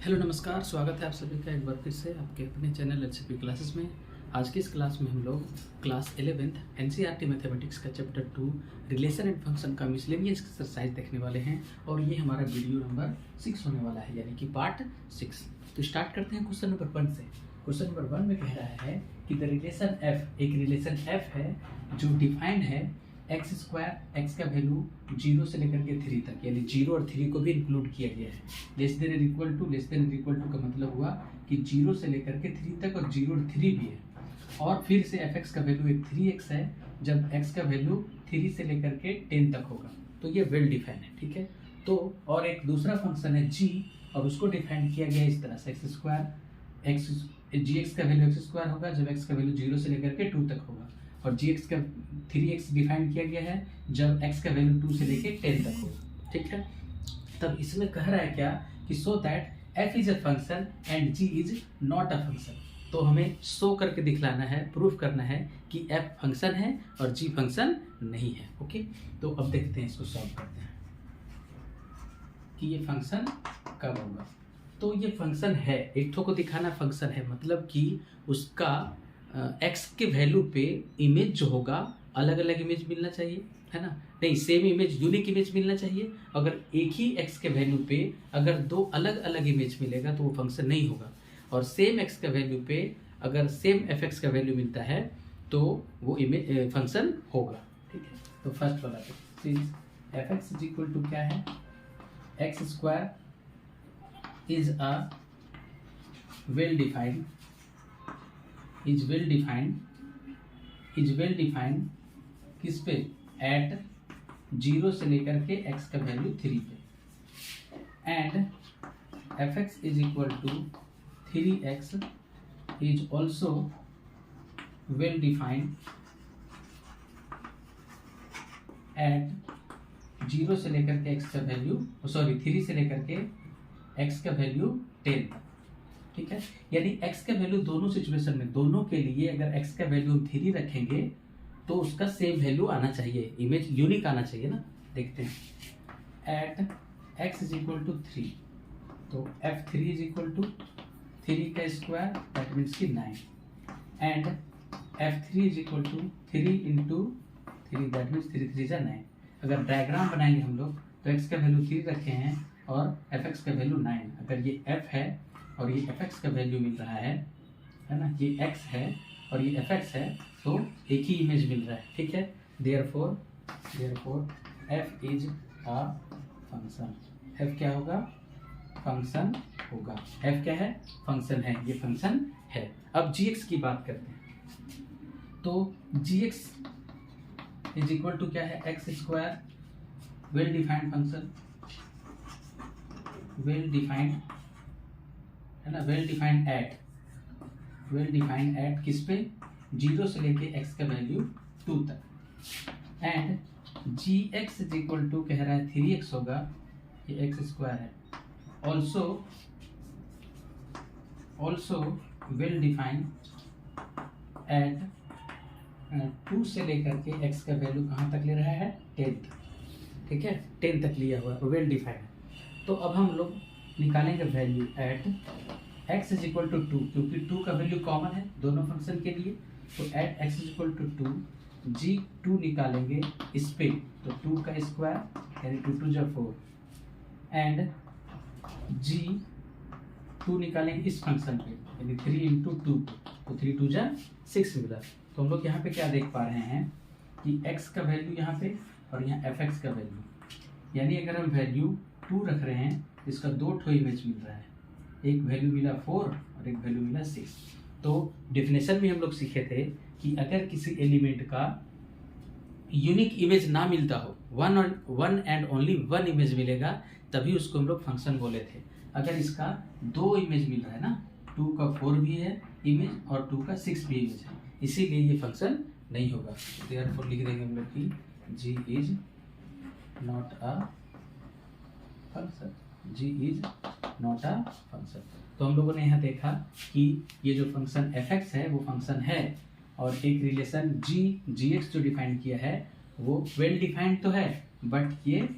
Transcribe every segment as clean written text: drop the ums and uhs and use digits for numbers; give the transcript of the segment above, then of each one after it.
Hello नमस्कार, स्वागत है आप सभी का एक बार फिर से आपके अपने चैनल एलसीपी क्लासेस में। आज की इस क्लास में हम लोग क्लास 11th एनसीईआरटी मैथमेटिक्स का चैप्टर 2 रिलेशन एंड फंक्शन का मिसलेनियस एक्सरसाइज देखने वाले हैं और ये हमारा वीडियो नंबर 6 होने वाला है, यानी कि पार्ट 6। तो स्टार्ट करते हैं क्वेश्चन नंबर 1 से। क्वेश्चन नंबर 1 में कह रहा है कि द रिलेशन एफ, एक रिलेशन एफ है जो डिफाइंड है एक्स स्क्वायर, एक्स का वैल्यू 0 से लेकर के 3 तक, यानी 0 और 3 को भी इंक्लूड किया गया है। Less than equal to, less than equal to का मतलब हुआ कि 0 से लेकर के 3 तक और 0 और 3 भी है। और फिर से एफ एक्स का वैल्यू एक 3x है जब x का वैल्यू 3 से लेकर के 10 तक होगा, तो ये वेल डिफाइंड है, ठीक है। तो और एक दूसरा फंक्शन है g और उसको डिफाइन किया गया इस तरह से एक्स स्क्वायर, एक्स जी एक्स का वैल्यू एक्स स्क्वायर होगा जब x का वैल्यू 0 से लेकर के 2 तक होगा, और जी एक्स का 3x डिफाइन किया गया है जब x का वैल्यू 2 से लेकर 10 तक होगा, ठीक है। तब इसमें कह रहा है क्या कि so that f is a function and g is not a function. तो हमें शो करके दिखलाना है, प्रूफ करना है कि f फंक्शन है और g फंक्शन नहीं है। ओके, तो अब देखते हैं, इसको सॉल्व करते हैं कि ये फंक्शन कब होगा। तो ये फंक्शन है, एक ठो को दिखाना फंक्शन है, मतलब कि उसका x के वैल्यू पे इमेज जो होगा अलग अलग इमेज मिलना चाहिए, है ना। नहीं, सेम इमेज, यूनिक इमेज मिलना चाहिए। अगर एक ही x के वैल्यू पे अगर दो अलग अलग इमेज मिलेगा तो वो फंक्शन नहीं होगा। और सेम x का वैल्यू पे अगर सेम fx का वैल्यू मिलता है तो वो इमेज फंक्शन होगा, ठीक है। तो फर्स्ट वाला since fx is equal to क्या है, x square is a well defined, is well defined किस पे, एट 0 से लेकर के x का वैल्यू 3 पे, and fx is equal to 3x is also well defined at 0 से लेकर के x का वैल्यू 3 से लेकर के x का वैल्यू 10 तक, ठीक है। यानी x का वैल्यू दोनों सिचुएशन में, दोनों के लिए अगर x का वैल्यू हम 3 रखेंगे तो उसका सेम वैल्यू आना चाहिए, इमेज यूनिक आना चाहिए ना। देखते हैं, at x is equal to 3, तो f3 इज इक्वल टू 3 का स्क्वायर दैट मीन्स की 9, and f3 is equal to 3 into 3 that means 3 3 जा 9। अगर डायग्राम बनाएंगे हम लोग तो x का वैल्यू 3 रखे हैं और fx का वैल्यू 9। अगर ये f है और ये fx का वैल्यू मिल रहा है ना, ये x है और ये fx है, तो एक ही इमेज मिल रहा है, ठीक है। Therefore f is a function, f क्या होगा, फंक्शन होगा। f क्या है, फंक्शन है, ये फंक्शन है। अब gx की बात करते हैं, तो gx इज इक्वल टू क्या है, x square, well defined function, well defined है ना, वेल डिफाइंड एट किस पे, 0 से लेके x का वैल्यू 2 तक, and gx is equal to कह रहा है 3x होगा, ये एक्स स्क्वायर है, also well defined at 2 से लेकर के x का वैल्यू कहाँ तक ले रहा है, 10 तक, ठीक है, 10 तक लिया हुआ है, वेल डिफाइंड। तो अब हम लोग निकालेंगे value at x is equal to 2, क्योंकि 2 का वैल्यू कॉमन है दोनों फंक्शन के लिए, तो at x is equal to 2, g2 निकालेंगे इस पे, तो 2 का स्क्वायर यानी 2 2 जा 4, एंड g2 निकालेंगे इस फंक्शन पे यानी 3 इंटू 2, तो 3 2 जा 6 मिला। तो हम लोग यहाँ पे क्या देख पा रहे हैं कि x का वैल्यू यहाँ पे और यहाँ fx का वैल्यू, यानी अगर हम वैल्यू 2 रख रहे हैं तो इसका 2 ठो इमेज मिल रहा है, एक वैल्यू मिला 4 और एक वैल्यू मिला 6। तो डेफिनेशन में हम लोग सीखे थे कि अगर किसी एलिमेंट का यूनिक इमेज ना मिलता हो, one and only one image मिलेगा, तभी उसको हम लोग फंक्शन बोले थे। अगर इसका 2 इमेज मिल रहा है ना, 2 का 4 भी है इमेज और 2 का 6 भी इमेज है, इसीलिए ये फंक्शन नहीं होगा। देयरफॉर लिख देंगे हम लोग कि g is not a function, g is not a function. तो हम लोगों ने यहाँ देखा कि ये जो फंक्शन fx है वो फंक्शन है, और एक रिलेशन gx जो डिफाइन किया है वो वेल डिफाइंड तो है, बट ये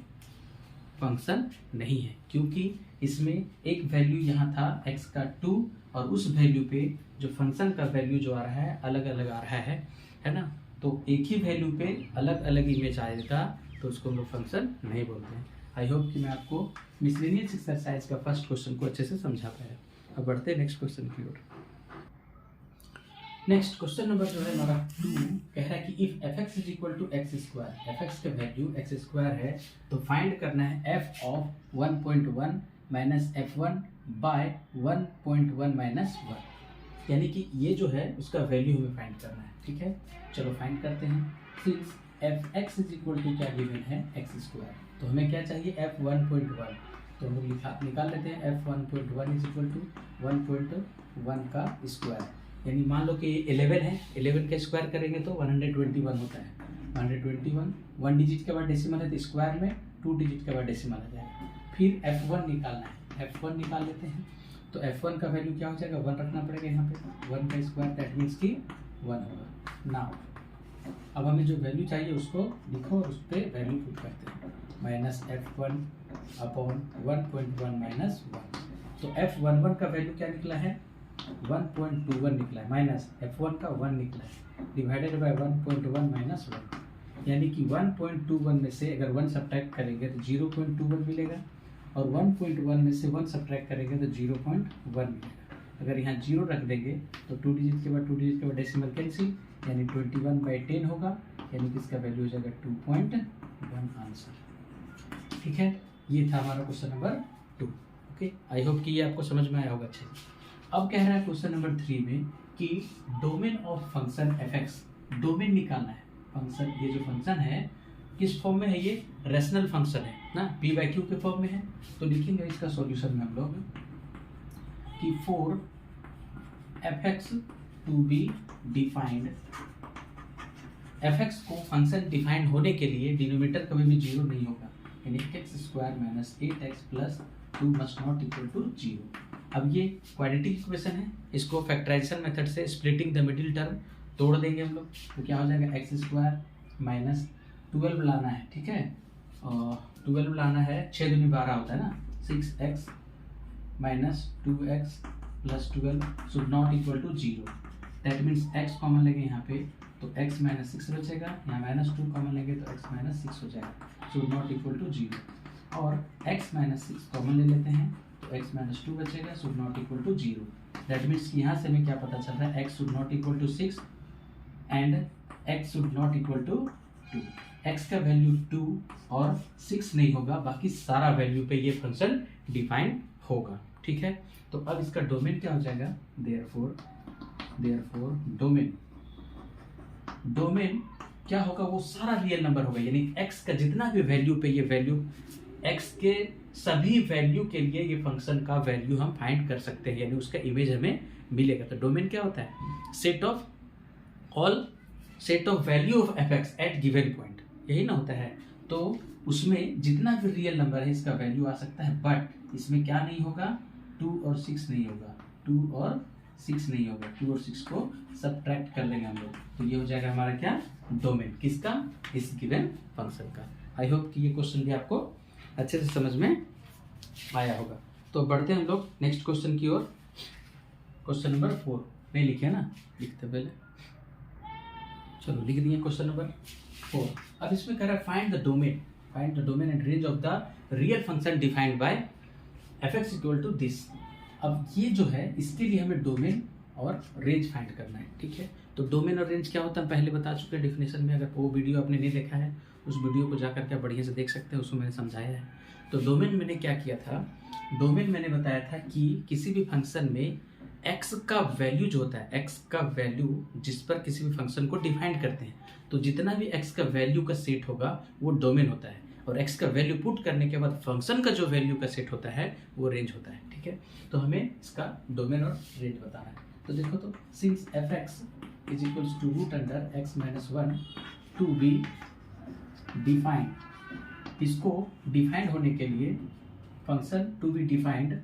फंक्शन नहीं है, क्योंकि इसमें एक वैल्यू यहाँ था x का 2 और उस वैल्यू पे जो फंक्शन का वैल्यू जो आ रहा है अलग अलग आ रहा है ना। तो एक ही वैल्यू पे अलग अलग इमेज आएगा तो उसको हम लोग फंक्शन नहीं बोलते हैं। आई होप कि मैं आपको मिसलेनियस एक्सरसाइज का फर्स्ट क्वेश्चन को अच्छे से समझा पाया। अब बढ़ते हैं नेक्स्ट क्वेश्चन की ओर। नेक्स्ट क्वेश्चन नंबर जो है हमारा 2 कह रहा है कि if fx is equal to x square, fx का वैल्यू x स्क्वायर है तो फाइंड करना है f of 1.1 minus f1 by 1.1 minus 1, यानी कि ये जो है उसका वैल्यू हमें फाइंड करना है। ठीक है, चलो फाइंड करते हैं। Since fx is equal to क्या गिवन है x स्क्वायर, तो हमें क्या चाहिए f 1.1, तो हम लोग निकाल लेते हैं f 1.1 इज इक्वल टू 1.1 का स्क्वायर, यानी मान लो कि 11 है, 11 का स्क्वायर करेंगे तो 121 होता है। 121 1 डिजिट के बाद डेसिमल है तो स्क्वायर में 2 डिजिट के बाद डेसिमल आ जाएगा। फिर f1 निकालना है, f1 निकाल लेते हैं। तो f1 का वैल्यू क्या हो जाएगा, 1 रखना पड़ेगा यहाँ पे, 1 का स्क्वायर दैट मीन्स कि 1 होगा। नाउ अब हमें जो वैल्यू चाहिए उसको लिखो और उस पर वैल्यू पुट करते हैं, माइनस f1 अपॉन 1.1 माइनस 1। तो f11 का वैल्यू क्या निकला है 1.21 निकला है, माइनस f1 का 1 निकला है, डिवाइडेड बाय 1.1 माइनस 1, यानी कि 1.21 में से अगर 1 सब्ट्रैक्ट करेंगे तो 0.21 मिलेगा और 1.1 में से 1 सब्ट्रैक्ट करेंगे तो 0.1 मिलेगा। अगर यहाँ 0 रख देंगे तो 2 डिजिट के बाद 2 डिजिट के बाद डेसिमल कैंसिल, यानी 21/10 होगा, यानी कि इसका वैल्यू हो जाएगा 2.1 आंसर। ठीक है, ये था हमारा क्वेश्चन नंबर 2। ओके, आई होप कि ये आपको समझ में आया होगा अच्छे से। अब कह रहा है क्वेश्चन नंबर 3 में कि domain of function fx, domain निकालना है। फंक्शन, ये जो फंक्शन है किस फॉर्म में है, ये रेशनल फंक्शन है ना, p/q के फॉर्म में है। तो लिखेंगे इसका सॉल्यूशन में हम लोग कि for fx to be defined, fx को फंक्शन डिफाइंड होने के लिए डिनोमिनेटर कभी भी 0 नहीं होगा, यानी x square minus 8x plus 2 must not equal to 0। अब ये क्वाड्रेटिक इक्वेशन है, इसको फैक्टराइजेशन मेथड से स्प्लिटिंग द मिडिल टर्म तोड़ देंगे हम लोग, तो क्या हो जाएगा एक्स स्क्वायर माइनस 12 लाना है। ठीक है, और 12 लाना है, 6 दूनी 12 होता है ना, 6x minus 2x plus 12 should not equal to 0। That means x common लेंगे यहाँ पे तो x माइनस 6 बचेगा, यहाँ माइनस 2 कॉमन लेंगे तो x माइनस 6 हो जाएगा, शुड नॉट इक्वल टू 0। और x माइनस 6 कॉमन ले लेते हैं तो x माइनस 2 बचेगा, should not equal to 0। That means कि यहाँ से हमें क्या पता चल रहा है, x should not equal to 6 and x should not equal to 2। x का वैल्यू 2 और 6 नहीं होगा, बाकी सारा वैल्यू पे ये फंक्शन डिफाइन होगा। ठीक है, तो अब इसका डोमेन क्या हो जाएगा, देयरफॉर डोमेन क्या होगा, वो सारा रियल नंबर होगा, यानी x का जितना भी वैल्यू पे ये वैल्यू, x के सभी वैल्यू के लिए ये फंक्शन का वैल्यू हम फाइंड कर सकते हैं, यानी उसका इमेज हमें मिलेगा। तो डोमेन क्या होता है, set of value of fx at given point, यही ना होता है। तो उसमें जितना भी रियल नंबर है इसका वैल्यू आ सकता है, बट इसमें क्या नहीं होगा, 2 और 6 नहीं होगा, 2 और 6 नहीं होगा, 2 और 6 को सब्ट्रैक्ट कर लेंगे हम लोग, तो ये हो जाएगा हमारा क्या, डोमेन, किसका, इस गिवन फंक्शन का। आई होप कि ये क्वेश्चन भी आपको अच्छे से समझ में आया होगा। तो बढ़ते हैं हम लोग नेक्स्ट क्वेश्चन की ओर। क्वेश्चन नंबर 4 नहीं लिखे ना, लिखते पहले, चलो लिख दिए क्वेश्चन नंबर 4। अब इसमें कह रहा है find the domain and range of the real function defined by fx equal to this. अब ये जो है इसके लिए हमें डोमेन और रेंज फाइंड करना है। ठीक है, तो डोमेन और रेंज क्या होता है पहले बता चुके हैं डेफिनेशन में, अगर वो वीडियो आपने नहीं देखा है उस वीडियो को जाकर के बढ़िया से देख सकते हैं, उसमें मैंने समझाया है। तो डोमेन मैंने क्या किया था, डोमेन मैंने बताया था कि किसी भी फंक्शन में x का वैल्यू जो होता है, x का वैल्यू जिस पर किसी भी फंक्शन को डिफाइन करते हैं, तो जितना भी x का वैल्यू का सेट होगा वो डोमेन होता है, और x का वैल्यू पुट करने के बाद फंक्शन का जो वैल्यू का सेट होता है वो रेंज होता है। ठीक है, तो हमें इसका डोमेन और रेंज बताना है। तो देखो, तो since fx is equals to root under x minus 1 to be defined, इसको डिफाइंड होने के लिए function to be defined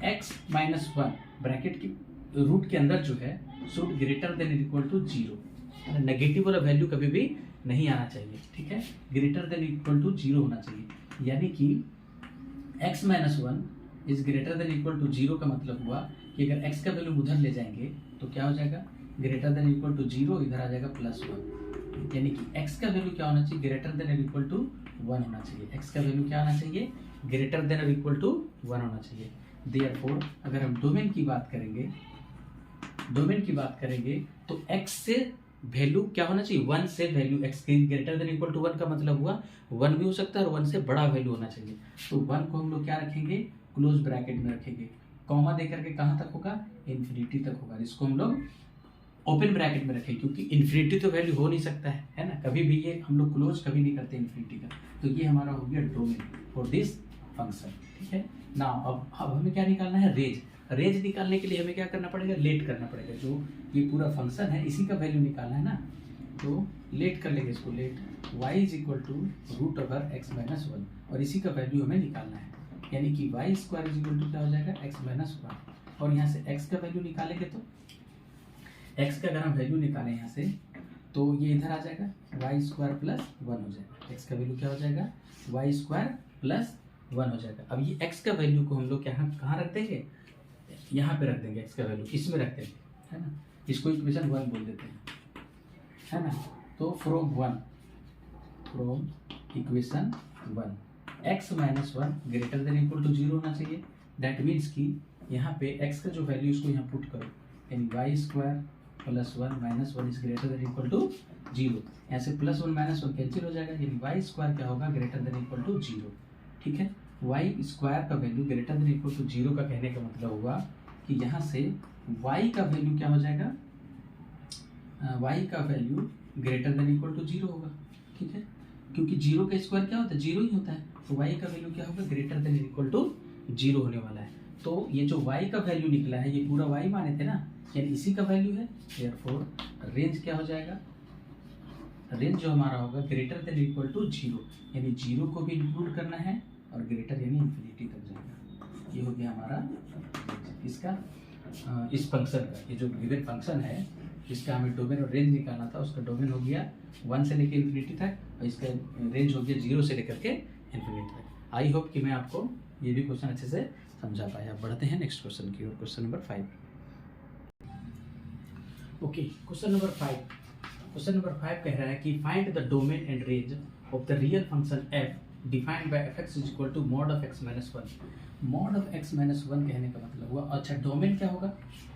x minus 1 bracket की रूट के अंदर जो है should greater than equal to 0, negative वाला वैल्यू कभी भी नहीं आना चाहिए। ठीक है, ग्रेटर देन इक्वल टू 0 होना चाहिए, यानी कि x minus one is greater than equal to zero का मतलब हुआ कि अगर x का वैल्यू उधर ले जाएंगे तो क्या हो जाएगा, greater than equal to zero, इधर आ जाएगा प्लस वन, यानी कि x का वैल्यू क्या होना चाहिए, greater than equal to one होना चाहिए। x का वैल्यू क्या होना चाहिए, greater than equal to one होना चाहिए। देयरफॉर अगर हम डोमेन की बात करेंगे, तो x से वैल्यू क्या होना चाहिए, वन से value x greater than equal to one का मतलब हुआ वन भी हो सकता है और वन से बड़ा वैल्यू होना चाहिए। तो वन को हम लोग क्या रखेंगे, क्लोज ब्रैकेट में रखेंगे, कॉमा देकर के कहाँ तक होगा, इन्फिनिटी तक होगा। इसको हम लोग ओपन ब्रैकेट में रखें क्योंकि इन्फिनिटी तो वैल्यू हो नहीं सकता है ना, कभी भी ये हम लोग क्लोज कभी नहीं करते इन्फिनिटी का। तो ये हमारा हो गया डोमेन फॉर दिस फंक्शन, ठीक है ना। अब हमें क्या निकालना है, रेंज निकालने के लिए हमें क्या करना पड़ेगा, लेट करना पड़ेगा। जो ये पूरा फंक्शन है इसी का वैल्यू निकालना है ना, तो लेट कर लेंगे इसको, let y is equal to root over x minus one, और इसी का वैल्यू हमें निकालना है, यानी कि y square is equal to क्या हो जाएगा, एक्स माइनस वन। और यहाँ से x का वैल्यू निकालेंगे तो x का अगर हम वैल्यू निकालें यहाँ से तो ये इधर आ जाएगा वाई स्क्वायर प्लस वन हो जाएगा। x का वैल्यू क्या हो जाएगा, वाई स्क्वायर प्लस वन हो जाएगा। अब ये x का वैल्यू को हम लोग कहाँ रख देंगे, यहाँ पे रख देंगे, x का वैल्यू इसमें रख देंगे, है ना। इसको इक्वेशन वन बोल देते हैं, है ना। तो from equation one x minus one greater than equal to zero होना चाहिए। दैट मीन्स कि यहाँ पे x का जो वैल्यू इसको यहाँ पुट करो, यानी y square plus one minus one is greater than equal to zero. यहाँ से plus one minus one cancel हो जाएगा, यानी वाई स्क्वायर क्या होगा, greater than equal to zero, ठीक है। वाई स्क्वायर का value greater than equal to zero का कहने का मतलब हुआ कि यहाँ से y का वैल्यू क्या हो जाएगा, y का value greater than equal to zero होगा, ठीक है, क्योंकि जीरो का स्क्वायर क्या होता है, जीरो ही होता है। तो y का वैल्यू क्या होगा, greater than equal to zero होने वाला है। तो ये जो y का वैल्यू निकला है ये पूरा y माने थे ना, यानी इसी का वैल्यू है। देयरफॉर रेंज क्या हो जाएगा, रेंज जो हमारा होगा greater than equal to zero, यानी जीरो को भी इंक्लूड करना है और ग्रेटर यानी इन्फिनिटी तक जाएगा। ये हो गया हमारा इसका इस फंक्शन का, ये जो गिवन फंक्शन है जिसका हमें डोमेन और रेंज निकालना था, उसका डोमेन हो गया वन से लेकर इन्फिनिटी तक और इसका रेंज हो गया जीरो से लेकर के इन्फिनिटी तक। आई होप कि मैं आपको ये भी क्वेश्चन अच्छे से समझा पाया। बढ़ते हैं नेक्स्ट क्वेश्चन की ओर, question number 5। Okay, question number 5 कह रहा है कि find the domain and range of the real function f defined by fx is equal to mod of x minus one. Mod of x minus one कहने का मतलब हुआ, अच्छा domain क्या होगा,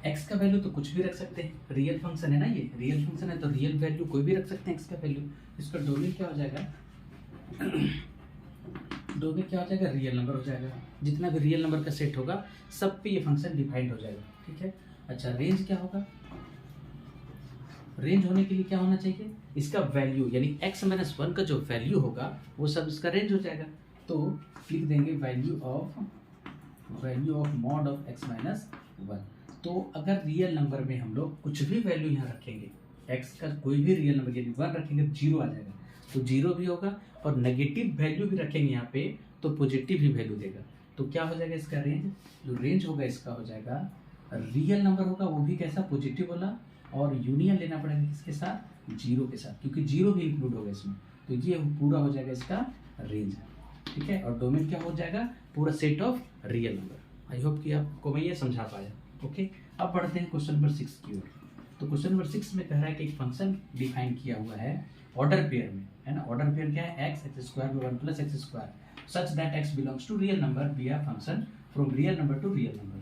x का वैल्यू तो कुछ भी रख सकते हैं, रियल फंक्शन है ना, ये रियल फंक्शन है तो रियल वैल्यू कोई भी रख सकते हैं x का वैल्यू। इसका डोमेन क्या हो जाएगा, डोमेन क्या हो जाएगा, रियल नंबर हो जाएगा। जितना भी रियल नंबर का सेट होगा सब पे ये फंक्शन डिफाइंड हो जाएगा, ठीक है। अच्छा रेंज क्या होगा, रेंज होने के लिए क्या होना चाहिए, इसका वैल्यू यानी x माइनस वन का जो वैल्यू होगा वो सब इसका रेंज हो जाएगा। तो लिख देंगे value of mod of x minus one. तो अगर रियल नंबर में हम लोग कुछ भी वैल्यू यहाँ रखेंगे, x का कोई भी रियल नंबर यदि वन रखेंगे तो जीरो आ जाएगा, तो जीरो भी होगा, और नेगेटिव वैल्यू भी रखेंगे यहाँ पे तो पॉजिटिव ही वैल्यू देगा। तो क्या हो जाएगा इसका रेंज, जो रेंज होगा इसका हो जाएगा, रियल नंबर होगा वो भी कैसा, पॉजिटिव वाला, और यूनियन लेना पड़ेगा किसके साथ, जीरो के साथ, क्योंकि जीरो भी इंक्लूड होगा इसमें। तो ये पूरा हो जाएगा इसका रेंज, ठीक है। और डोमेन क्या हो जाएगा, पूरा set of real number. I hope कि आपको मैं ये समझा पाया। ओके, अब बढ़ते हैं क्वेश्चन नंबर 6 की ओर। तो क्वेश्चन नंबर 6 में कह रहा है कि एक फंक्शन डिफाइन किया हुआ है ऑर्डर पेयर में, है ना। ऑर्डर पेयर क्या है, x स्क्वायर में 1 plus x square such that x belongs to real number be a function from real number to real number.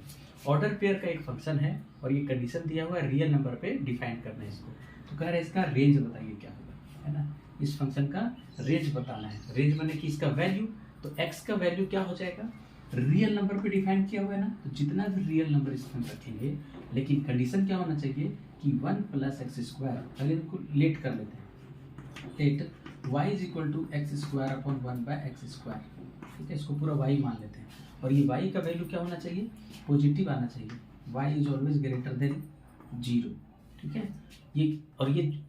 Order pair का एक फंक्शन है और ये कंडीशन दिया हुआ है रियल नंबर पे डिफाइन करना है इसको। तो कह रहा है इसका रेंज बताइए क्या होगा, है ना। इस फंक्शन का रेंज बताना है। रेंज माने कि इसका वैल्यू, तो x का वैल्यू क्या हो जाएगा, रियल नंबर पे डिफाइन किया हुआ है ना, तो जितना भी रियल नंबर इसमें रखेंगे, लेकिन कंडीशन क्या होना चाहिए कि 1 प्लस एक्स स्क्वायर, पहले इनको लेट कर लेते हैं, let y is equal to x square upon 1 by x square, ठीक है। इसको पूरा y मान लेते हैं और ये y का वैल्यू क्या होना चाहिए, पॉजिटिव आना चाहिए। y is always greater than zero, ठीक है। ये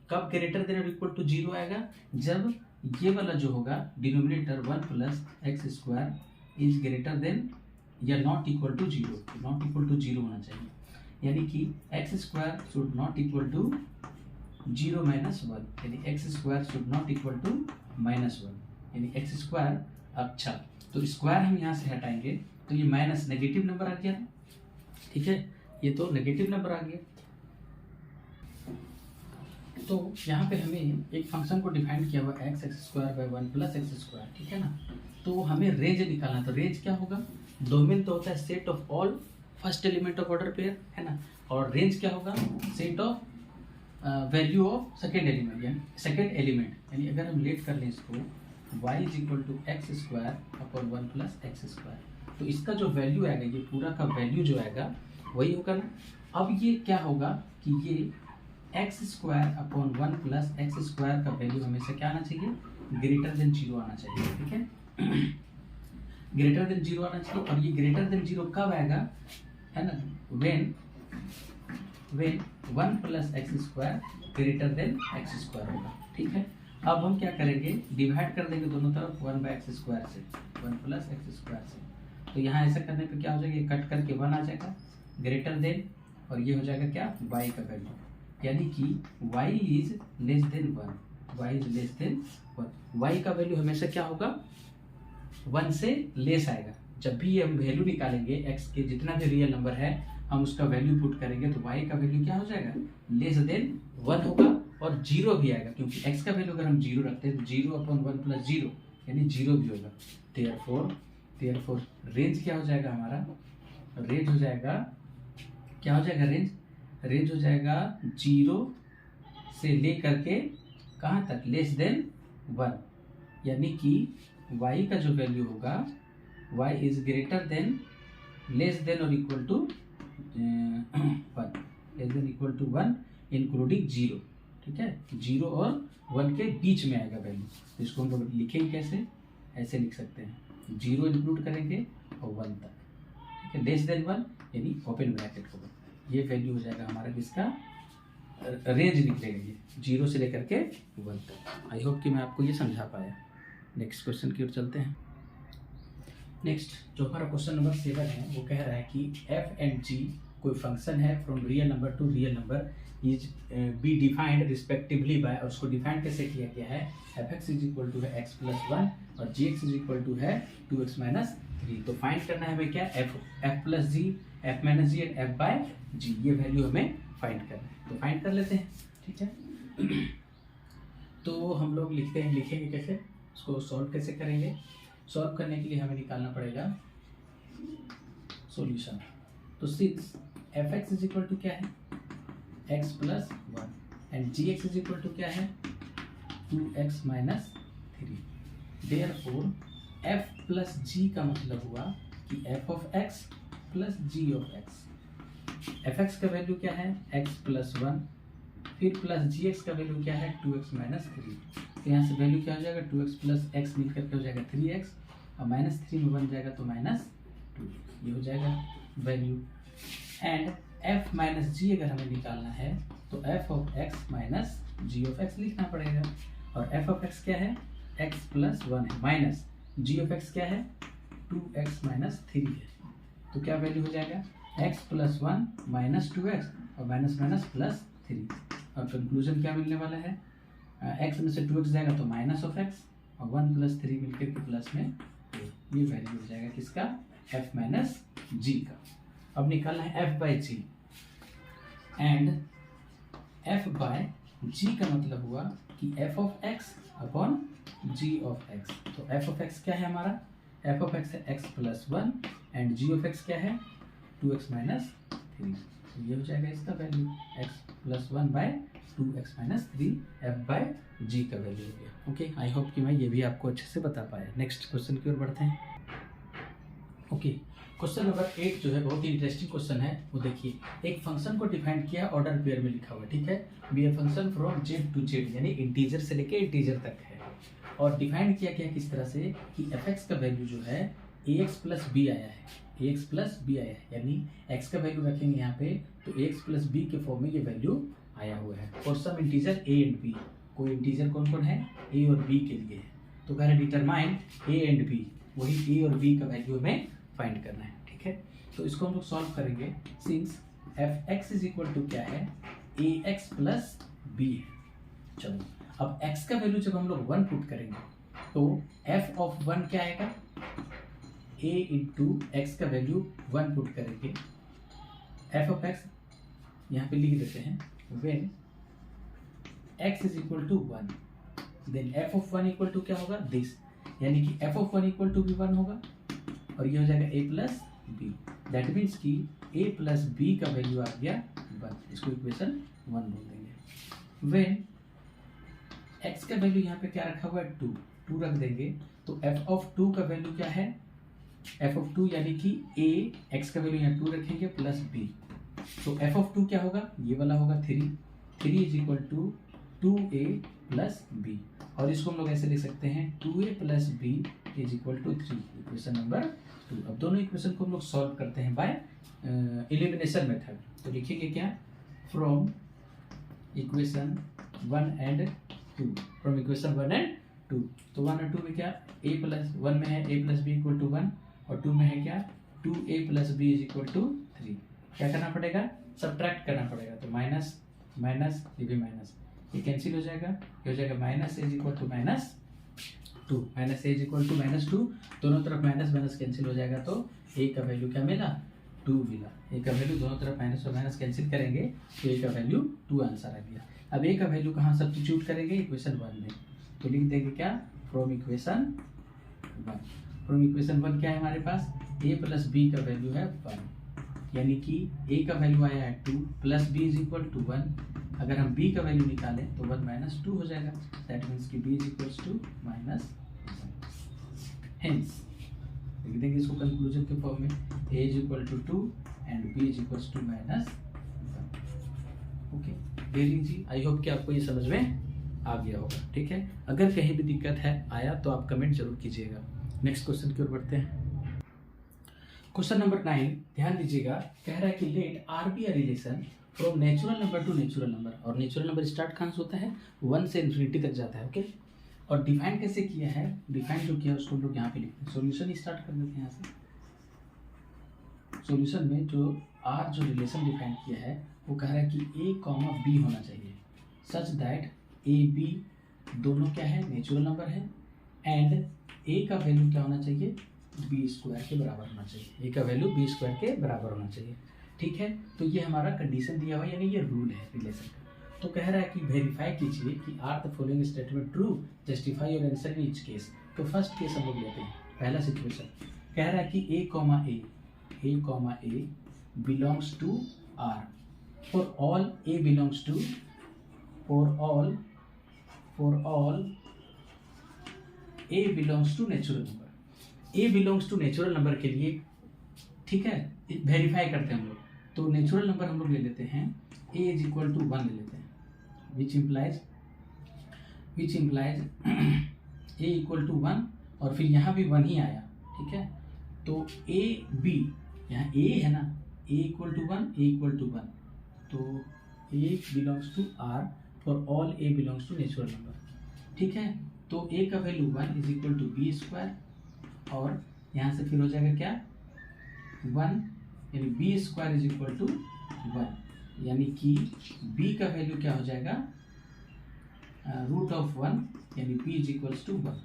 कब ग्रेटर देन और इक्वल टू जीरो आएगा, जब ये वाला जो होगा denominator 1 plus x square is greater than या not equal to zero, not equal to zero होना चाहिए, यानी कि x square should not equal to zero minus one, यानी x square should not equal to minus one, यानी x square, अच्छा तो square हम यहाँ से हटाएंगे तो ये माइनस नेगेटिव नंबर आ गया, ठीक है, ये तो नेगेटिव नंबर आ गया। तो यहाँ पे हमें एक फंक्शन को डिफाइन किया हुआ x x square by one plus x square, ठीक है ना। तो हमें रेंज निकालना, तो रेंज क्या होगा, डोमेन तो होता है set of all first element of order pair, है ना, और रेंज क्या होगा, set of value of second element, यानी सेकेंड एलिमेंट, यानी अगर हम लेट कर लें इसको y is equal to x square upon one plus x square, तो इसका जो वैल्यू आएगा, ये पूरा का वैल्यू जो आएगा वही होगा ना। अब ये क्या होगा कि ये x square upon one plus x square का वैल्यू हमेशा क्या आना चाहिए, ग्रेटर देन जीरो आना चाहिए, ठीक है, ग्रेटर देन जीरो आना चाहिए। और ये ग्रेटर देन जीरो कब आएगा, है ना, when one plus x square greater than x square होगा, ठीक है। अब हम क्या करेंगे, डिवाइड कर देंगे दोनों तरफ वन बाई एक्स स्क्वायर से, वन प्लस एक्स स्क्वायर से। तो यहाँ ऐसा करने पे क्या हो जाएगा, ये कट करके वन आ जाएगा ग्रेटर देन, और ये हो जाएगा क्या, y का वैल्यू, यानी कि y is less than one, y is less than one. y का वैल्यू हमेशा क्या होगा, वन से लेस आएगा। जब भी ये हम वैल्यू निकालेंगे x के, जितना भी रियल नंबर है हम उसका वैल्यू पुट करेंगे तो y का वैल्यू क्या हो जाएगा, लेस देन वन होगा, और जीरो भी आएगा, क्योंकि x का वैल्यू अगर हम जीरो रखते हैं तो zero upon one plus zero यानी जीरो भी होगा। देयरफॉर रेंज क्या हो जाएगा हमारा, रेंज हो जाएगा, क्या हो जाएगा रेंज हो जाएगा जीरो से ले करके कहाँ तक, लेस देन वन, यानी कि y का जो वैल्यू होगा, y is greater than, less than और equal to one, less than equal to one including zero, ठीक है, जीरो और वन के बीच में आएगा वैल्यू। तो इसको हम लोग लिखेंगे कैसे, ऐसे लिख सकते हैं, जीरो इंक्लूड करेंगे और वन तक, ठीक है, लेस देन वन यानी ओपन ब्रैकेट होगा, ये वैल्यू हो जाएगा हमारा किसका, रेंज निकलेगा ये जीरो से लेकर के वन तक। आई होप कि मैं आपको ये समझा पाया। नेक्स्ट क्वेश्चन की ओर चलते हैं। नेक्स्ट जो हमारा क्वेश्चन नंबर 7 है वो कह रहा है कि f एंड g कोई फंक्शन है from real number to real number is be defined respectively by, और उसको डिफाइंड कैसे किया गया है, f x is equal to है एक्स प्लस वन और g x is equal to है टू एक्स माइनस थ्री। तो फाइंड करना है हमें क्या, f plus g, f minus g and f by g, ये वैल्यू हमें फाइंड करना है। तो फाइंड कर लेते हैं, ठीक है। तो हम लोग लिखेंगे कैसे, इसको सॉल्व कैसे करेंगे। सॉल्व करने के लिए हमें निकालना पड़ेगा सॉल्यूशन। तो since f x is equal to क्या है, x plus one, and g x is equal to क्या है, two x minus three. Therefore f plus g का मतलब हुआ कि f of x plus g of x. F x का value क्या है, एक्स प्लस वन, फिर प्लस जी एक्स का वैल्यू क्या है, टू एक्स माइनस थ्री। तो यहाँ से वैल्यू क्या हो जाएगा, टू एक्स प्लस एक्स मिल करके हो जाएगा थ्री एक्स, और माइनस थ्री में बन जाएगा तो माइनस टू, ये हो जाएगा value. And f minus g अगर हमें निकालना है तो f of x minus g of x लिखना पड़ेगा, और एफ ऑफ एक्स क्या है, एक्स प्लस वन है, माइनस जी ऑफ एक्स क्या है, टू एक्स माइनस थ्री है। तो क्या वैल्यू हो जाएगा, x plus one minus two x और माइनस माइनस प्लस थ्री, और कंक्लूजन क्या मिलने वाला है, एक्स में से टू एक्स जाएगा तो माइनस ऑफ एक्स, और वन प्लस थ्री मिलकर के प्लस में, ये वैल्यू हो जाएगा किसका, एफ माइनस जी का। अब निकालना है f by g, and f by g का मतलब हुआ कि f of x upon g of x. तो एफ ऑफ एक्स क्या है हमारा, एफ ऑफ एक्स है x plus one, and g of x क्या है, टू एक्स माइनस थ्री। तो ये हो जाएगा इसका value, x plus one by two x minus three, f by g का वैल्यू हो गया। ओके, आई होप कि मैं ये भी आपको अच्छे से बता पाया। नेक्स्ट क्वेश्चन की ओर बढ़ते हैं। ओके, क्वेश्चन नंबर 8 जो है बहुत ही इंटरेस्टिंग क्वेश्चन है। वो देखिए, एक फंक्शन को डिफाइन किया ऑर्डर पेयर में लिखा हुआ है, ठीक है, be a function from z to z, यानी इंटीजर से लेके इंटीजर तक है, और डिफाइन किया गया किस तरह से कि एफ एक्स का वैल्यू जो है ए एक्स प्लस बी आया है, ए एक्स प्लस बी आया है, यानी एक्स का वैल्यू रखेंगे यहाँ पे तो ए एक्स प्लस बी के फॉर्म में ये वैल्यू आया हुआ है, और सब इंटीजर ए एंड बी। कोई इंटीजर कौन कौन है, ए और बी के लिए है। तो कह रहे डिटरमाइन ए एंड बी, वही ए और बी का वैल्यू हमें फाइंड करना है, ठीक है। तो इसको हम लोग सॉल्व करेंगे। Since f x is equal to क्या है, ए एक्स प्लस बी है। चलो, अब x का वैल्यू जब हम लोग वन पुट करेंगे तो f ऑफ वन क्या आएगा, a इंटू एक्स का वैल्यू 1 पुट करेंगे, एफ ऑफ एक्स यहाँ पे लिख देते हैं, when x is equal to 1 then f of 1 equal to क्या होगा, दिस, यानी कि एफ ऑफ 1 इक्वल टू भी 1 होगा और ये हो जाएगा a plus b. That means कि a प्लस बी का वैल्यू आ गया 1, इसको इक्वेशन 1 बोल देंगे। व्हेन x का वैल्यू यहाँ पे क्या रखा हुआ है, 2 रख देंगे, तो f ऑफ 2 का वैल्यू क्या है, f ऑफ 2 यानी कि a, x का वैल्यू यहाँ 2 रखेंगे प्लस b, तो f ऑफ 2 क्या होगा, ये वाला होगा 3 is equal to 2a plus b, और इसको हम लोग ऐसे लिख सकते हैं 2a plus b is equal to 3, equation number 2। अब दोनों इक्वेशन को हम लोग सॉल्व करते हैं बाय एलिमिनेशन मेथड। तो लिखेंगे क्या, from equation 1 and 2, from equation 1 and 2, तो 1 और 2 में क्या, a प्लस 1 में है a plus b equal to 1 और 2 में है क्या 2a plus b is equal to 3। क्या करना पड़ेगा, सब्ट्रैक्ट करना पड़ेगा, तो माइनस माइनस, ये भी माइनस, ये कैंसिल हो जाएगा, ये हो जाएगा minus a is equal to minus 2, minus a is equal to minus 2, दोनों तरफ माइनस माइनस कैंसिल हो जाएगा, तो ए का वैल्यू क्या मिला, 2 मिला। ए का वैल्यू दोनों तरफ माइनस और माइनस कैंसिल करेंगे तो ए का वैल्यू 2 आंसर आ गया। अब ए का वैल्यू कहाँ सब्स्टिट्यूट करेंगे, इक्वेशन 1 में, तो लिख देंगे क्या, फ्रॉम इक्वेशन 1, फ्रॉम इक्वेशन 1 क्या है हमारे पास, ए प्लस बी का वैल्यू है 1, यानी कि ए का वैल्यू आया है 2 plus b is equal to 1, अगर हम b का वैल्यू निकालें तो 1 माइनस 2 हो जाएगा, दैट मीन्स कि b is equals to minus 1। Hence लिख देंगे इसको कंक्लूजन के फॉर्म में, a is equal to 2 and b is equals to minus 1। Okay, डेरिंग जी, आई होप कि आपको ये समझ में आ गया होगा। ठीक है, अगर कहीं भी दिक्कत है आया तो आप कमेंट जरूर कीजिएगा। नेक्स्ट क्वेश्चन की ओर बढ़ते हैं। क्वेश्चन नंबर 9, ध्यान दीजिएगा, कह रहा है कि let R be a relation from natural number to natural number, और नेचुरल नंबर स्टार्ट कहाँ से होता है, 1 से इन्फिनिटी तक जाता है। ओके, और डिफाइन कैसे किया है, डिफाइन जो किया उसको हम लोग यहाँ पे लिखते हैं, सॉल्यूशन स्टार्ट कर देते हैं यहाँ से। सॉल्यूशन में जो आर जो रिलेशन डिफाइन किया है वो कह रहा है कि ए कॉमा बी होना चाहिए, सच दैट ए बी दोनों क्या है, नेचुरल नंबर है, एंड ए का वैल्यू क्या होना चाहिए, बी स्क्वायर के बराबर होना चाहिए, ए का वैल्यू बी स्क्वायर के बराबर होना चाहिए। ठीक है, तो ये हमारा कंडीशन दिया हुआ है, यानी ये रूल है रिलेशन का। तो कह रहा है कि वेरीफाई कीजिए कि R the following statement true, justify your answer in each case. तो फर्स्ट केस हम लोग लेते हैं, पहला सिचुएशन कह रहा है कि a comma a belongs to R, for all a belongs to, for all a belongs to natural number, a belongs to natural number के लिए, ठीक है, वेरीफाई करते हैं हम लोग। तो नेचुरल नंबर हम लोग ले लेते हैं a इज इक्वल टू 1 ले लेते हैं, which implies a equal to 1, और फिर यहाँ भी 1 ही आया। ठीक है, तो a b, यहाँ a है ना, a equal to 1, a equal to 1, तो a belongs to r for all a belongs to natural number. ठीक है, तो a का value 1 is equal to b square, और यहाँ से फिर हो जाएगा क्या 1, यानी b square is equal to 1, यानी कि b का वैल्यू क्या हो जाएगा, रूट ऑफ 1, यानी b इज इक्वल्स टू 1।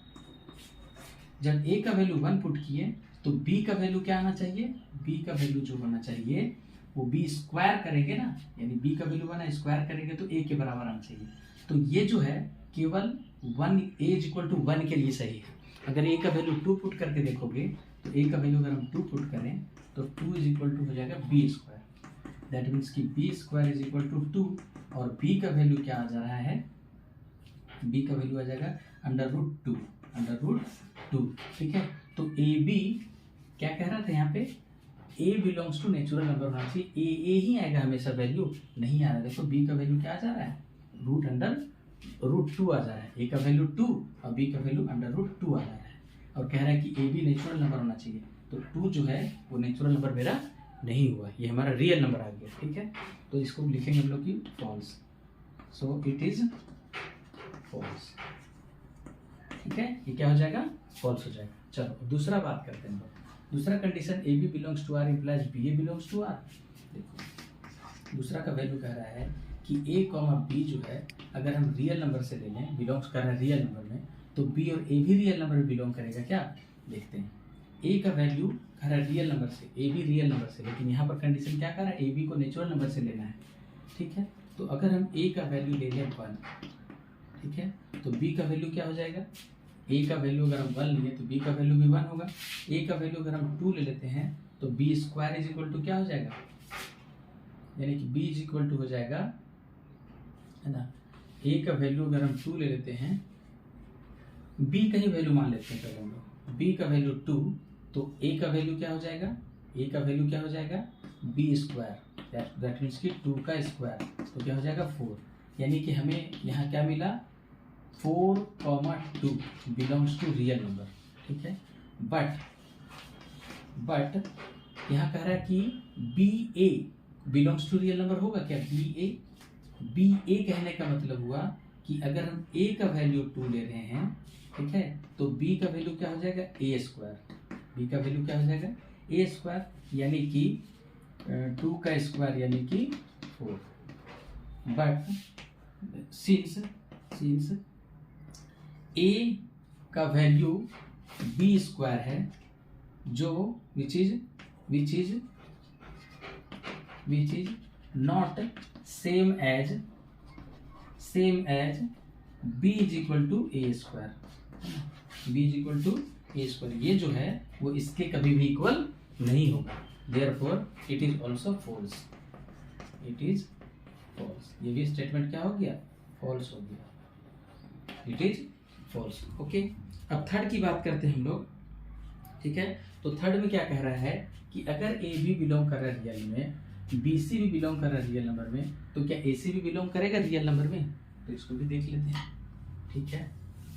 जब a का वैल्यू 1 पुट किए तो b का वैल्यू क्या आना चाहिए, b का वैल्यू जो होना चाहिए वो b स्क्वायर करेंगे ना, यानी b का वैल्यू 1 स्क्वायर करेंगे तो a के बराबर आना चाहिए। तो ये जो है केवल 1, a इज इक्वल टू 1 के लिए सही है। अगर a का वैल्यू 2 पुट करके देखोगे तो a का वैल्यू अगर हम 2 पुट करें तो 2 इज इक्वल टू हो जाएगा b स्क्वायर, दैट मीन्स कि b square is equal to 2, और b का वैल्यू क्या आ जा रहा है, b का वैल्यू आ जाएगा अंडर रूट 2। ठीक है, तो ए बी क्या कह रहा था यहाँ पे, a belongs to natural number होना चाहिए, ए ही आएगा हमेशा, वैल्यू नहीं आ रहा है। देखो b का वैल्यू क्या आ जा रहा है, रूट अंडर रूट 2 आ जा रहा है, a का वैल्यू 2 और b का वैल्यू अंडर रूट 2 आ जा रहा है, और कह रहा है कि a b नेचुरल नंबर होना चाहिए। तो 2 जो है वो नेचुरल नंबर मेरा नहीं हुआ, ये हमारा रियल नंबर आ गया। ठीक है, तो इसको लिखेंगे हम लोग की false, so it is false. ठीक है, ये क्या हो जाएगा, फॉल्स हो जाएगा। चलो दूसरा बात करते हैं, दूसरा condition a b belongs to R implies b a belongs to R. देखो दूसरा का वैल्यू कह रहा है कि ए कॉमा बी जो है अगर हम रियल नंबर से ले लें, बिलोंग्स कर रहा है रियल नंबर में, तो बी और ए भी रियल नंबर में बिलोंग करेगा क्या, देखते हैं। ए का वैल्यू कह रहा है रियल नंबर से, ए बी रियल नंबर से, लेकिन यहाँ पर कंडीशन क्या कर रहा है, ए बी को नेचुरल नंबर से लेना है। ठीक है, तो अगर हम ए का वैल्यू ले लें 1, ठीक है, तो बी का वैल्यू क्या हो जाएगा, ए का वैल्यू अगर हम 1 लिए तो बी का वैल्यू भी 1 होगा। ए का वैल्यू अगर हम 2 ले लेते हैं तो b square is equal to क्या हो जाएगा, यानी कि बी इज इक्वल टू हो जाएगा, है ना, ए का वैल्यू अगर हम 2 ले लेते हैं, बी का ही वैल्यू मान लेते हैं पहले हम लोग, बी का वैल्यू 2, तो ए का वैल्यू क्या हो जाएगा, ए का वैल्यू क्या हो जाएगा, बी स्क्वायर, दैट मीन्स कि 2 का स्क्वायर, तो क्या हो जाएगा 4, यानी कि हमें यहाँ क्या मिला 4, 2 बिलोंग्स टू रियल नंबर। ठीक है, बट यहाँ कह रहा है कि b a belongs to real number होगा क्या, बी ए कहने का मतलब हुआ कि अगर हम ए का वैल्यू 2 ले रहे हैं, ठीक है, तो बी का वैल्यू क्या हो जाएगा ए स्क्वायर, बी का वैल्यू क्या हो जाएगा ए स्क्वायर, यानी कि 2 का स्क्वायर यानी कि 4। बट सिंस ए का वैल्यू बी स्क्वायर है, जो which is not same as b is equal to a square, b is equal to a square, ये जो है वो इसके कभी भी इक्वल नहीं होगा, therefore it is also false, it is false, ये भी स्टेटमेंट क्या हो गया, फॉल्स हो गया, इट इज फॉल्स। ओके, अब थर्ड की बात करते हैं हम लोग। ठीक है, तो थर्ड में क्या कह रहा है कि अगर ए बी बिलोंग कर रहा है रियल में, बी सी भी बिलोंग कर रहा है रियल नंबर में, तो क्या ए सी भी बिलोंग करेगा रियल नंबर में, तो इसको भी देख लेते हैं। ठीक है,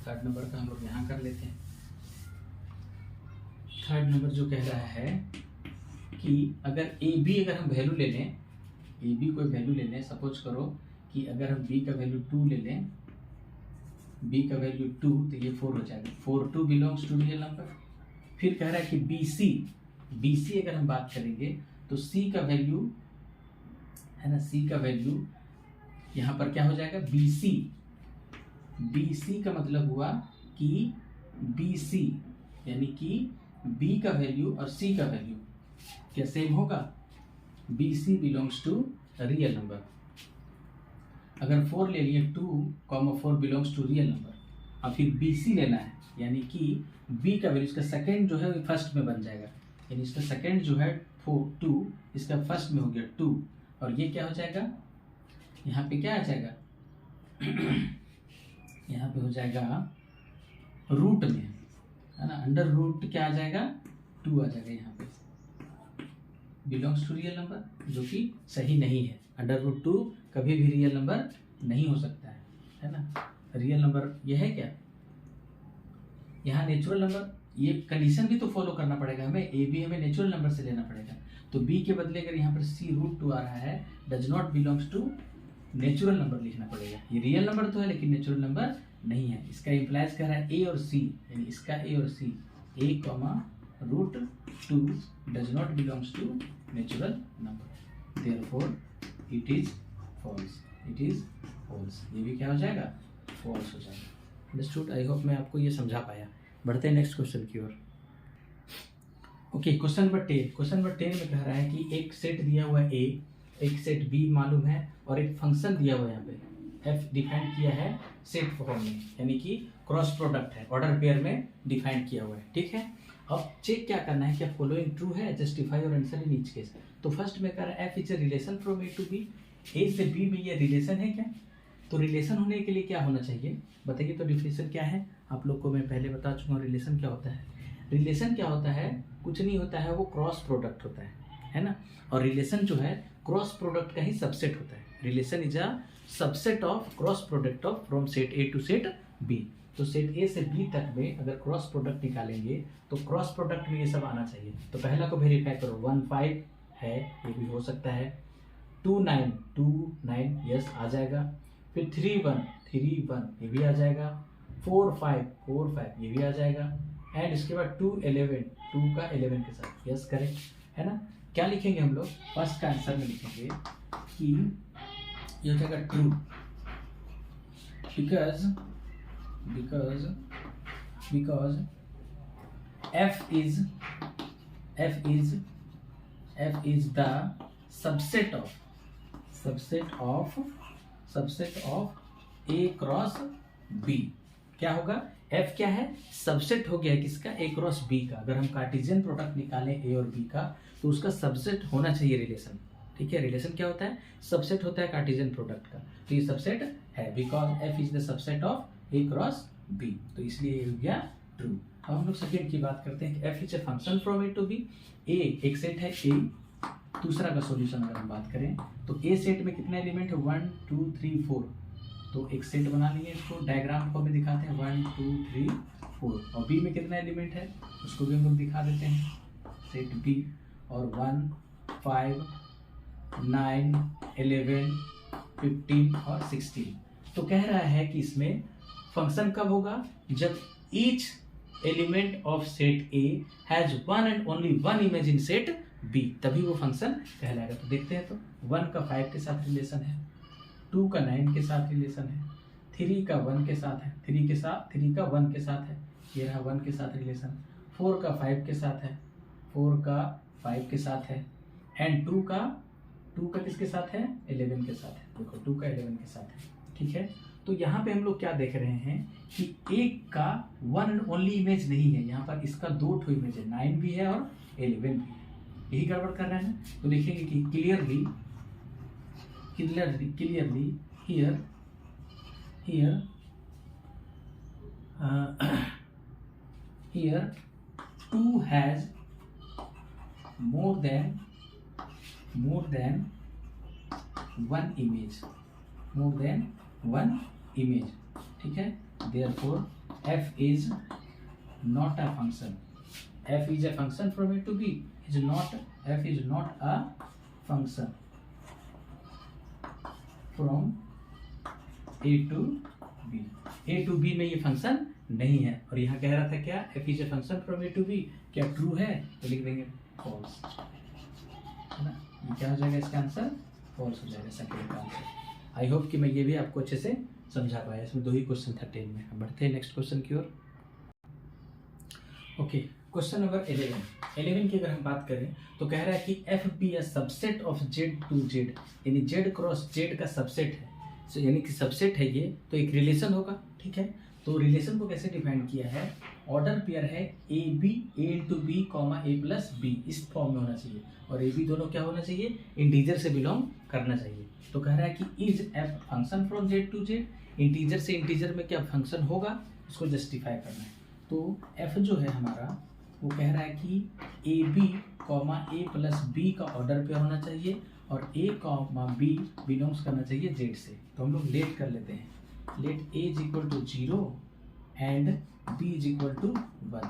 थर्ड नंबर का हम लोग यहाँ कर लेते हैं। थर्ड नंबर जो कह रहा है कि अगर ए बी अगर हम वैल्यू ले लें, ए बी कोई वैल्यू ले लें, सपोज करो कि अगर हम बी का वैल्यू 2 ले लें, बी का वैल्यू 2, तो ये 4 हो जाएगा, 4 2 बिलोंग्स टू रियल नंबर। फिर कह रहा है कि बी सी अगर हम बात करेंगे तो सी का वैल्यू है ना, सी का वैल्यू यहाँ पर क्या हो जाएगा बी सी का मतलब हुआ कि बी सी यानी कि बी का वैल्यू और सी का वैल्यू क्या सेम होगा, b c belongs to real number. अगर 4 ले लिए 2,4 बिलोंग्स टू रियल नंबर, और फिर बी सी लेना है, यानी कि बी का वैल्यू इसका सेकेंड जो है वो फर्स्ट में बन जाएगा, यानी इसका सेकेंड जो है 2 इसका फर्स्ट में हो गया 2, और ये क्या हो जाएगा, यहाँ पे क्या आ जाएगा यहाँ पे हो जाएगा रूट में, है ना, अंडर रूट क्या आ जाएगा 2 आ जाएगा, यहाँ पे बिलोंग्स टू रियल नंबर, जो कि सही नहीं है। अंडर रूट 2 कभी भी रियल नंबर नहीं हो सकता है ना, रियल नंबर ये है क्या, यहाँ नेचुरल नंबर, ये कंडीशन भी तो फॉलो करना पड़ेगा हमें, ए बी हमें नेचुरल नंबर से लेना पड़ेगा, तो बी के बदले अगर यहाँ पर सी रूट 2 आ रहा है, does not belongs to natural number लिखना पड़ेगा, ये रियल नंबर तो है लेकिन नेचुरल नंबर नहीं है। इसका इम्प्लाइज कर रहा है ए और सी, यानी इसका ए और c, a comma root 2 does not belongs to natural number, therefore it is false, it is false, ये भी क्या हो जाएगा फॉल्स हो जाएगा। अंडरस्टूड, आई होप मैं आपको ये समझा पाया। बढ़ते हैं नेक्स्ट क्वेश्चन की ओर। Okay, question number 10, question number 10 में कह रहा है कि एक सेट दिया हुआ है ए, एक सेट बी मालूम है, और एक फंक्शन दिया हुआ है यहाँ पे एफ डिफाइन किया है सेट फॉर्म में, यानी कि क्रॉस प्रोडक्ट है, ऑर्डर पेयर में डिफाइन किया हुआ है। ठीक है, अब चेक क्या करना है, क्या फॉलोइंग ट्रू है, जस्टिफाई और आंसर इन ईच केस। तो फर्स्ट में कह रहा है f is a relation from a to b, a से बी में ये रिलेशन है क्या, तो रिलेशन होने के लिए क्या होना चाहिए बताइए। तो डिफिनेशन क्या है, आप लोग को मैं पहले बता चुका हूँ रिलेशन क्या होता है। रिलेशन क्या होता है, कुछ नहीं होता है, वो क्रॉस प्रोडक्ट होता है ना, और रिलेशन जो है क्रॉस प्रोडक्ट का ही सबसेट होता है। Relation is a subset of cross product of from set A to set B. तो सेट ए से बी तक में अगर क्रॉस प्रोडक्ट निकालेंगे तो क्रॉस प्रोडक्ट में ये सब आना चाहिए। तो पहला को वेरीफाई करो, 1 5 है, ये भी हो सकता है, 2 9 यस आ जाएगा, फिर 3 1 ये भी आ जाएगा, 4 5 ये भी आ जाएगा, एंड इसके बाद 2 11 2 का 11 के साथ, यस करेक्ट है ना। क्या लिखेंगे हम लोग, फर्स्ट का आंसर में लिखेंगे कि ये हो जाएगा true, because f is f is the subset of a cross b। क्या होगा? f क्या है? सबसेट हो गया किसका? a क्रॉस b का। अगर हम कार्टेशियन प्रोडक्ट निकालें a और b का तो उसका सबसेट होना चाहिए रिलेशन। ठीक है, रिलेशन क्या होता है? सबसेट होता है कार्टेशियन प्रोडक्ट का। तो ये सबसेट है because f is the subset of a cross b, तो इसलिए ये हो गया ट्रू। अब हम लोग सेकेंड की बात करते हैं कि f is a function from a to b। a एक सेट है a। दूसरा का सॉल्यूशन अगर हम बात करें तो a सेट में कितने एलिमेंट है? 1 2 3 4। तो एक सेट बना लिए, इसको डायग्राम फॉर्म में दिखाते हैं 1 2 3 4। और b में कितना एलिमेंट है उसको भी हम लोग दिखा देते हैं, सेट b। और 1 5 9 11 15 और 16। तो कह रहा है कि इसमें फंक्शन कब होगा? जब each element of set A has one and only one image in set B, तभी वो फंक्शन कहलाएगा। तो देखते हैं, तो 1 का 5 के साथ रिलेशन है, 2 का 9 के साथ रिलेशन है, 3 का 1 के साथ है, 3 का 1 के साथ है, ये रहा 1 के साथ रिलेशन, 4 का 5 के साथ है, 4 का 5 के साथ है, एंड 2 का किसके साथ है? 11 के साथ है। देखो 2 का 11 के साथ है। ठीक है, तो यहाँ पे हम लोग क्या देख रहे हैं कि एक का वन एंड ओनली इमेज नहीं है, यहाँ पर इसका 2 ठो इमेज है, 9 भी है और 11 भी है। यही गड़बड़ कर रहे हैं। तो देखेंगे कि clearly here 2 has more than one image, ठीक है। therefore f is not a function, f is a function from a to b, f is not a function from a to b। a to b में ये function नहीं है। और यहाँ कह रहा था क्या? f is a function from a to b। क्या ट्रू है? तो लिख देंगे फॉल्स, है ना। ये क्या हो जाएगा? इसका आंसर फॉल्स हो जाएगा, सेकंड का आंसर। आई होप कि मैं ये भी आपको अच्छे से समझा पाया। इसमें 2 ही क्वेश्चन था 10 में। अब बढ़ते हैं नेक्स्ट क्वेश्चन की ओर। ओके, क्वेश्चन नंबर 11 की अगर हम बात करें तो कह रहा है कि f be a subset of z to z, यानी जेड क्रॉस जेड का सबसेट है। so, यानी कि सबसेट है ये, तो एक रिलेशन होगा। ठीक है, तो रिलेशन को कैसे डिफाइन किया है? ऑर्डर पेयर है a b, a into b comma a plus b, इस फॉर्म में होना चाहिए। और ए बी दोनों क्या होना चाहिए? इंटीजर से बिलोंग करना चाहिए। तो कह रहा है कि is f function from z to z, integer से इंटीजर में क्या फंक्शन होगा उसको जस्टिफाई करना है। तो एफ जो है हमारा वो कह रहा है कि a b comma a plus b का ऑर्डर पेयर होना चाहिए और ए कॉमा बी बिलोंग्स करना चाहिए जेड से। तो हम लोग लेट कर लेते हैं, let a is equal to 0 and b is equal to 1।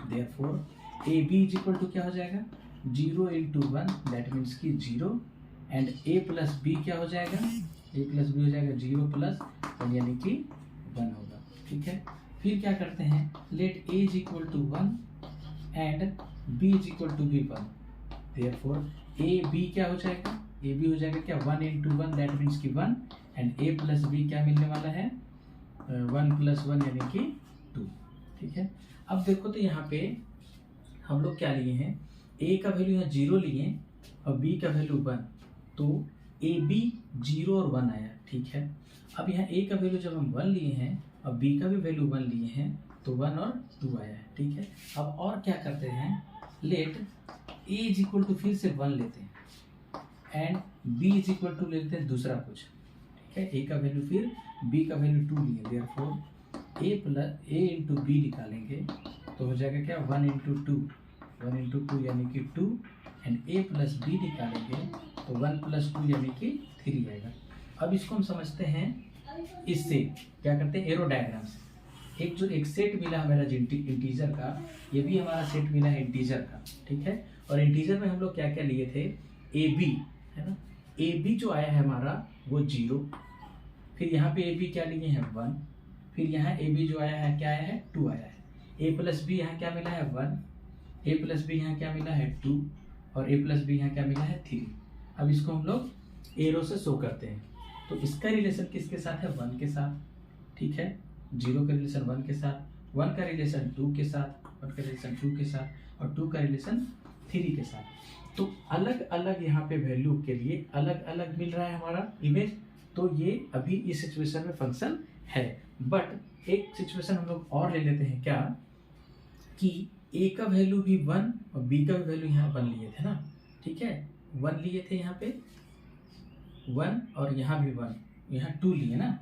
Therefore a b is equal to क्या हो जाएगा? 0 इंटू 1, दैट मीन्स कि 0, एंड ए प्लस बी क्या हो जाएगा? ए प्लस बी हो जाएगा 0 प्लस 1 यानी कि 1 होगा। ठीक है, फिर क्या करते हैं? Let a is equal to 1 and b is equal to भी 1। देयरफॉर ए बी क्या हो जाएगा? ए बी हो जाएगा क्या? 1 इंटू 1, दैट मीन्स कि 1, एंड ए प्लस बी क्या मिलने वाला है? 1 प्लस 1 यानी कि 2। ठीक है, अब देखो तो यहाँ पे हम लोग क्या लिए हैं? ए का वैल्यू यहाँ 0 लिए और बी का वैल्यू 1, तो ए बी 0 और 1 आया। ठीक है, अब यहाँ ए का वैल्यू जब हम 1 लिए हैं और बी का भी वैल्यू 1 लिए हैं तो 1 और 2 आया है। ठीक है, अब और क्या करते हैं? Let a is equal to फिर से 1 लेते हैं and b is equal to लेते हैं दूसरा कुछ। ठीक है, ए का वैल्यू फिर बी का वैल्यू 2 लिए, देयरफॉर ए प्लस ए इंटू बी निकालेंगे तो हो जाएगा क्या? 1 इंटू 2, 1 इंटू 2 यानी कि 2, एंड ए प्लस बी निकालेंगे तो 1 प्लस 2 यानी कि 3 आएगा। अब इसको हम समझते हैं इससे, क्या करते हैं? एरो डायग्राम से। एक सेट मिला हमारा इंटीजर का, ये भी हमारा सेट मिला है इंटीजर का। ठीक है, और इंटीजर में हम लोग क्या क्या लिए थे? ए बी, है ना। ए बी जो आया है हमारा वो 0, फिर यहाँ पे ए बी क्या लिए हैं? 1, फिर यहाँ ए बी जो आया है क्या आया है? 2 आया है। ए प्लस बी यहाँ क्या मिला है? 1, ए प्लस बी यहाँ क्या मिला है? 2, और ए प्लस बी यहाँ क्या मिला है? 3। अब इसको हम लोग एरो से शो करते हैं। तो इसका रिलेशन किसके साथ है? 1 के साथ। ठीक है, 0 का रिलेशन 1 के साथ, 1 का रिलेशन 2 के साथ, 1 का रिलेशन 2 के साथ, और 2 का रिलेशन 3 के साथ। तो अलग अलग यहाँ पे वैल्यू के लिए अलग अलग मिल रहा है हमारा इमेज। तो ये अभी इस सिचुएशन में फंक्शन है। बट एक सिचुएशन हम लोग और ले लेते हैं क्या, कि ए का वैल्यू भी 1 और बी का भी वैल्यू यहाँ 1 लिए थे ना, ठीक है, 1 लिए थे यहाँ पे 1 और यहाँ भी 1, यहाँ 2 लिए ना।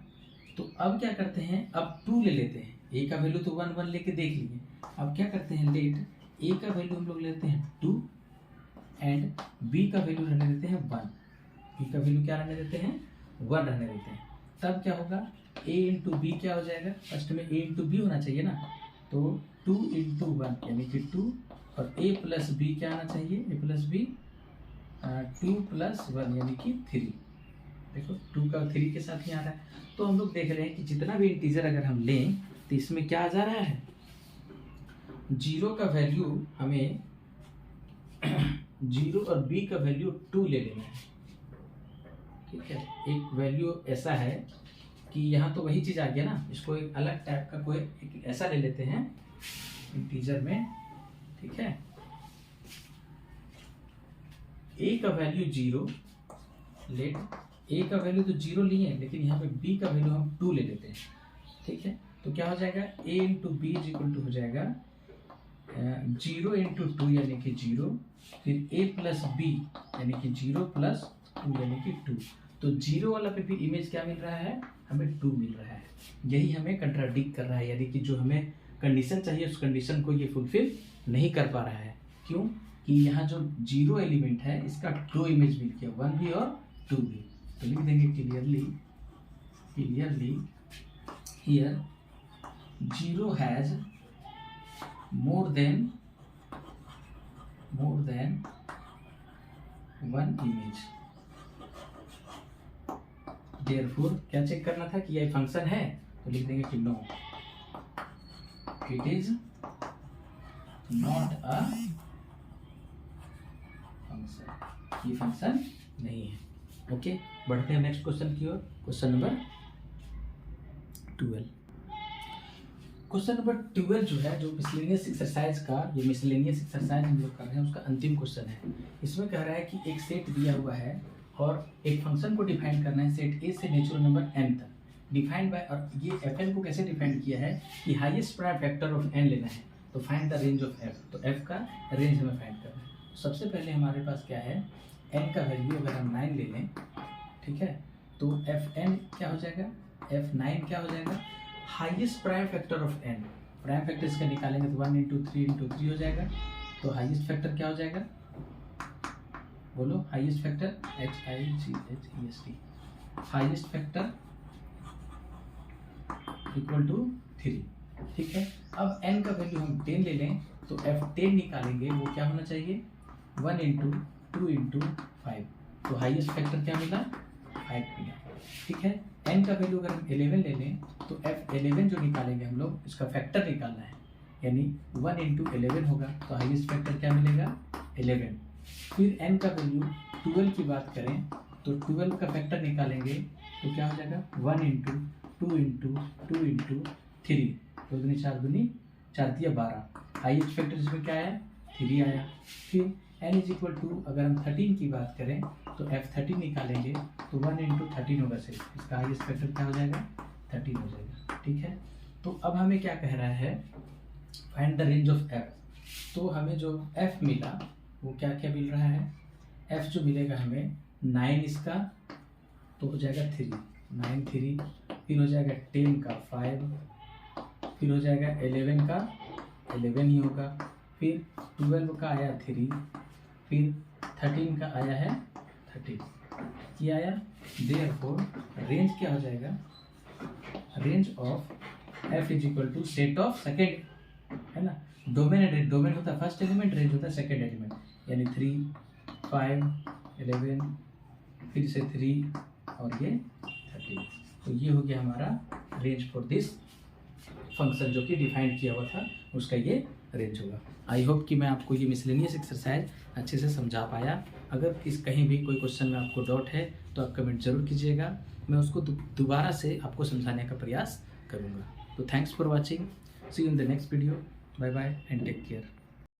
तो अब क्या करते हैं, अब 2 ले लेते हैं। ए का वैल्यू तो 1 1 लेके देख लिए। अब क्या करते हैं, लेट ए का वैल्यू हम लोग लेते हैं 2 एंड बी का वैल्यू रहने देते हैं 1। बी का वैल्यू क्या रहने देते हैं, 1 रहने देते हैं। तब क्या होगा, a इंटू बी क्या हो जाएगा, फर्स्ट में a इंटू बी होना चाहिए ना, तो 2 इंटू 1 यानी कि 2 और a प्लस बी क्या आना चाहिए, a प्लस बी 2 प्लस 1 यानी कि 3। देखो 2 का 3 के साथ ही आ रहा है। तो हम लोग देख रहे हैं कि जितना भी इंटीजर अगर हम लें तो इसमें क्या आ जा रहा है, 0 का वैल्यू हमें 0 और b का वैल्यू 2 ले लेना है, ठीक है। एक वैल्यू ऐसा है कि यहाँ तो वही चीज़ आ गया ना, इसको एक अलग टाइप का कोई एक ऐसा ले लेते हैं इंटीजर में, ठीक है। a का वैल्यू 0, लेट a का वैल्यू तो 0 लिए हैं, लेकिन यहाँ पे b का वैल्यू हम 2 ले लेते हैं, ठीक है। तो क्या हो जाएगा, a into b is equal to हो जाएगा 0 इंटू 2 यानी कि 0, फिर a प्लस बी यानी कि 0 प्लस 2 यानी कि 2। तो 0 वाला पे भी इमेज क्या मिल रहा है, हमें 2 मिल रहा है। यही हमें कंट्राडिक्ट कर रहा है, यानी कि जो हमें कंडीशन चाहिए उस कंडीशन को ये फुलफिल नहीं कर पा रहा है। क्यों, कि यहाँ जो 0 एलिमेंट है इसका 2 इमेज मिल गया, 1 भी और 2 भी। तो लिख देंगे clearly here 0 has more than 1 image. Therefore क्या चेक करना था कि ये फंक्शन है, तो लिख देंगे कि no, it is not a function, ये फंक्शन नहीं है। ओके, बढ़ते हैं नेक्स्ट क्वेश्चन की ओर। Question number 12। क्वेश्चन नंबर 12 जो है, जो मिसलेनियस एक्सरसाइज का, ये मिसलेनियस एक्सरसाइज हम लोग कर रहे हैं उसका अंतिम क्वेश्चन है। इसमें कह रहा है कि एक सेट दिया हुआ है और एक फंक्शन को डिफाइन करना है सेट ए से नेचुरल नंबर n तक, डिफाइंड बाय, और ये fn को कैसे डिफाइन किया है कि highest prime factor of n लेना है, तो find the range of f। तो f का रेंज हमें फाइंड करना है। तो सबसे पहले हमारे पास क्या है, n का वैल्यू अगर हम 9 ले लें, ठीक है, तो fn क्या हो जाएगा, f9 क्या हो जाएगा, highest prime factor of n। Prime factor इसका निकालेंगे तो 1 इंटू 3 हो जाएगा। तो हाईएस्ट फैक्टर क्या हो जाएगा, बोलो, highest factor HIGHEST, highest factor equal to 3, ठीक है। अब n का वैल्यू हम 10 ले लें तो f10 निकालेंगे, वो क्या होना चाहिए, 1 इंटू 2 इंटू 5। तो हाईएस्ट फैक्टर क्या मिला, 5 मिला, ठीक है। n का वैल्यू अगर हम 11 ले लें तो f11 जो निकालेंगे हम लोग, इसका फैक्टर निकालना है, यानी 1 इंटू 11 होगा, तो हाईएस्ट फैक्टर क्या मिलेगा, 11। फिर n का वैल्यू 12 की बात करें तो 12 का फैक्टर निकालेंगे तो क्या हो जाएगा, 1 इंटू 2 इंटू 2 इंटू 3, 2 दूनी 4 दूनी 4 दिया 12। हाईएस्ट फैक्टर इसमें क्या आया, 3 आया। फिर n इज इक्वल टू अगर हम 13 की बात करें तो f13 निकालेंगे तो 1 इंटू 13 होगा, सही, इसका हाईएस्ट फैक्टर क्या हो जाएगा, 13 हो जाएगा, ठीक है। तो अब हमें क्या कह रहा है, find the range of f। तो हमें जो f मिला वो क्या क्या मिल रहा है, f जो मिलेगा हमें 9 इसका तो हो जाएगा 3, 9 3, फिर हो जाएगा 10 का 5, फिर हो जाएगा 11 का 11 ही होगा, फिर 12 का आया 3, फिर 13 का आया है 13, ये आया। देयरफॉर रेंज क्या हो जाएगा, range of f is equal to set of second, है ना, डोमेन होता है फर्स्ट एलिमेंट, रेंज होता है सेकेंड एलिमेंट, यानी 3 5 11 फिर से 3 और ये 13। तो ये हो गया हमारा रेंज फॉर दिस फंक्शन जो कि डिफाइन किया हुआ था, उसका ये रेंज होगा। आई होप कि मैं आपको ये मिसलेनियस एक्सरसाइज अच्छे से समझा पाया। अगर इस कहीं भी कोई क्वेश्चन में आपको डाउट है तो आप कमेंट जरूर कीजिएगा, मैं उसको दोबारा से आपको समझाने का प्रयास करूँगा। तो thanks for watching, see you in the next video, bye bye and take care.